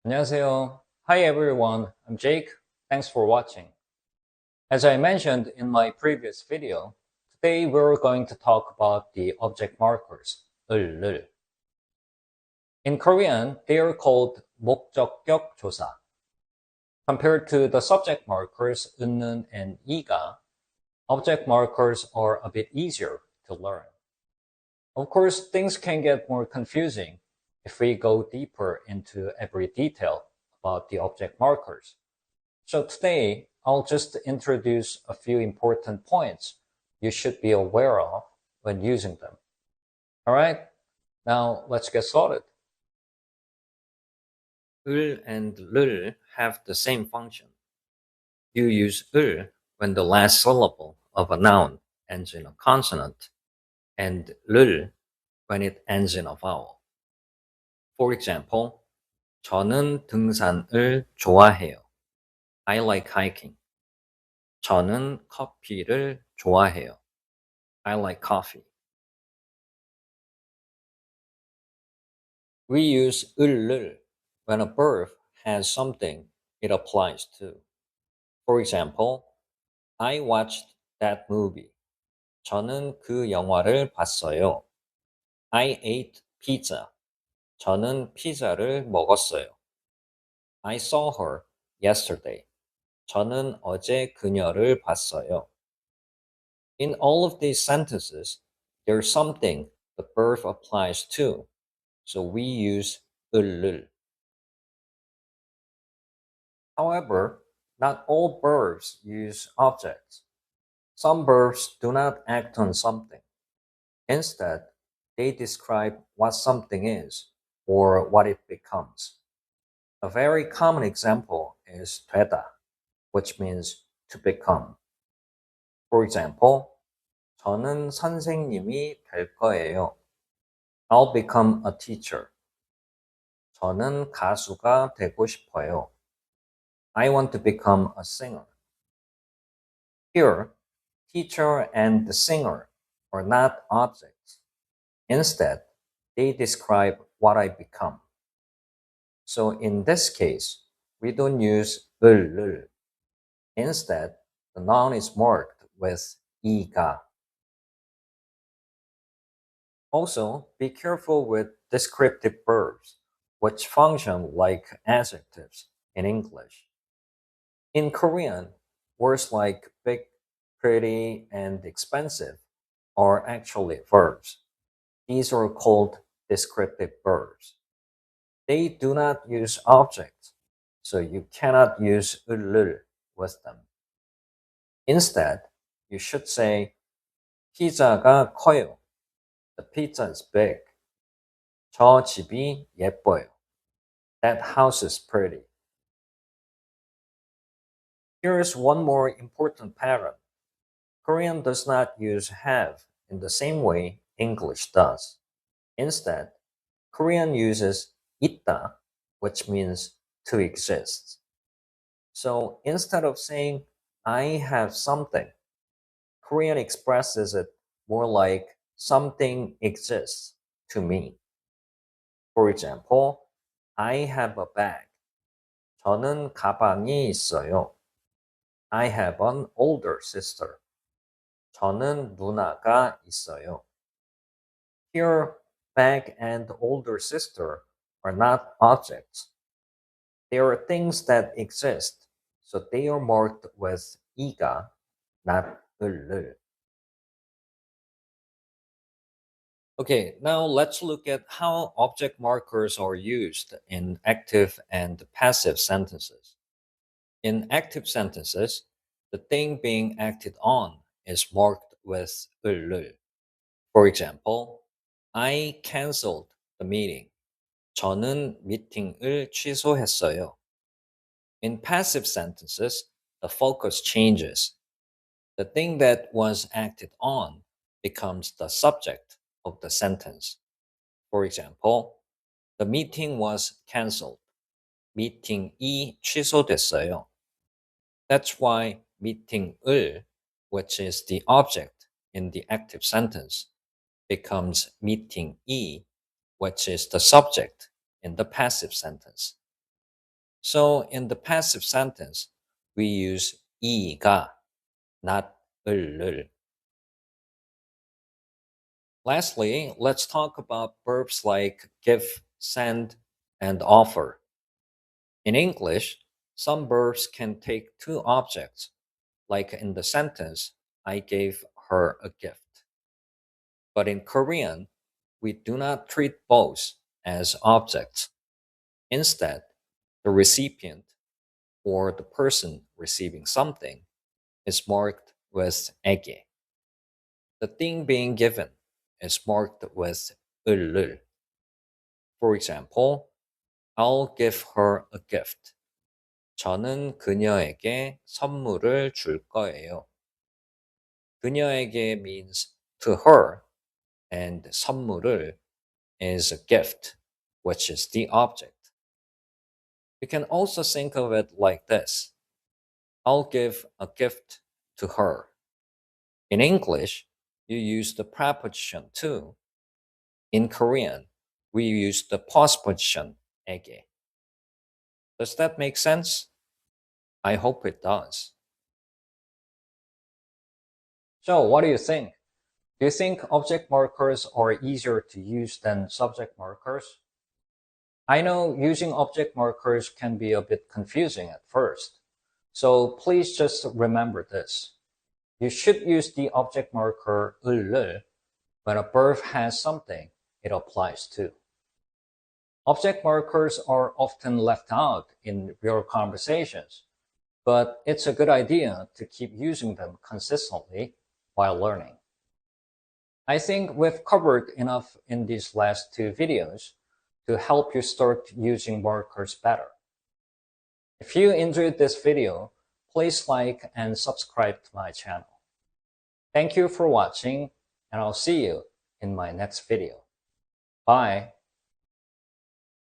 안녕하세요. Hi everyone, I'm Jake. Thanks for watching. As I mentioned in my previous video, today we're going to talk about the object markers, 을. In Korean, they are called 목적격 조사. Compared to the subject markers, 은는 and 이가, object markers are a bit easier to learn. Of course, things can get more confusing if we go deeper into every detail about the object markers. So today, I'll just introduce a few important points you should be aware of when using them. All right, now let's get started. 을 and 를 have the same function. You use 을 when the last syllable of a noun ends in a consonant, and 를 when it ends in a vowel. For example, 저는 등산을 좋아해요. I like hiking. 저는 커피를 좋아해요. I like coffee. We use 을 when a verb has something it applies to. For example, I watched that movie. 저는 그 영화를 봤어요. I ate pizza. 저는 피자를 먹었어요. I saw her yesterday. 저는 어제 그녀를 봤어요. In all of these sentences, there's something the verb applies to, so we use 을. However, not all verbs use objects. Some verbs do not act on something. Instead, they describe what something is or what it becomes. A very common example is 되다, which means to become. For example, 저는 선생님이 될 거예요. I'll become a teacher. 저는 가수가 되고 싶어요. I want to become a singer. Here, teacher and the singer are not objects. Instead, they describe what I become. So in this case, we don't use 을. Instead, the noun is marked with 이가. Also, be careful with descriptive verbs, which function like adjectives in English. In Korean, words like big, pretty, and expensive are actually verbs. These are called descriptive verbs. They do not use objects, so you cannot use 을 with them. Instead, you should say 피자가 커요. The pizza is big. 저 집이 예뻐요. That house is pretty. Here's one more important pattern. Korean does not use have in the same way English does. Instead, Korean uses 있다, which means to exist. So instead of saying I have something, Korean expresses it more like something exists to me. For example, I have a bag. 저는 가방이 있어요. I have an older sister. 저는 누나가 있어요. Here, bag and older sister are not objects. They are things that exist, so they are marked with 이가, not 을. Okay, now let's look at how object markers are used in active and passive sentences. In active sentences, the thing being acted on is marked with 을. For example, I canceled the meeting. 저는 미팅을 취소했어요. In passive sentences, the focus changes. The thing that was acted on becomes the subject of the sentence. For example, the meeting was canceled. 미팅이 취소됐어요. That's why 미팅을, which is the object in the active sentence, becomes 미팅이, which is the subject in the passive sentence. So in the passive sentence, we use 이가, not 을을. Lastly, let's talk about verbs like give, send, and offer. In English, some verbs can take two objects, like in the sentence, I gave her a gift. But in Korean, we do not treat both as objects. Instead, the recipient or the person receiving something is marked with 에게. The thing being given is marked with 을을. For example, I'll give her a gift. 저는 그녀에게 선물을 줄 거예요. 그녀에게 means to her, and 선물을 is a gift, which is the object. You can also think of it like this. I'll give a gift to her. In English, you use the preposition to. In Korean, we use the postposition 에게. Does that make sense? I hope it does. So, what do you think? Do you think object markers are easier to use than subject markers? I know using object markers can be a bit confusing at first. So please just remember this. You should use the object marker 을을 when a verb has something it applies to. Object markers are often left out in real conversations, but it's a good idea to keep using them consistently while learning. I think we've covered enough in these last two videos to help you start using markers better. If you enjoyed this video, please like and subscribe to my channel. Thank you for watching, and I'll see you in my next video. Bye.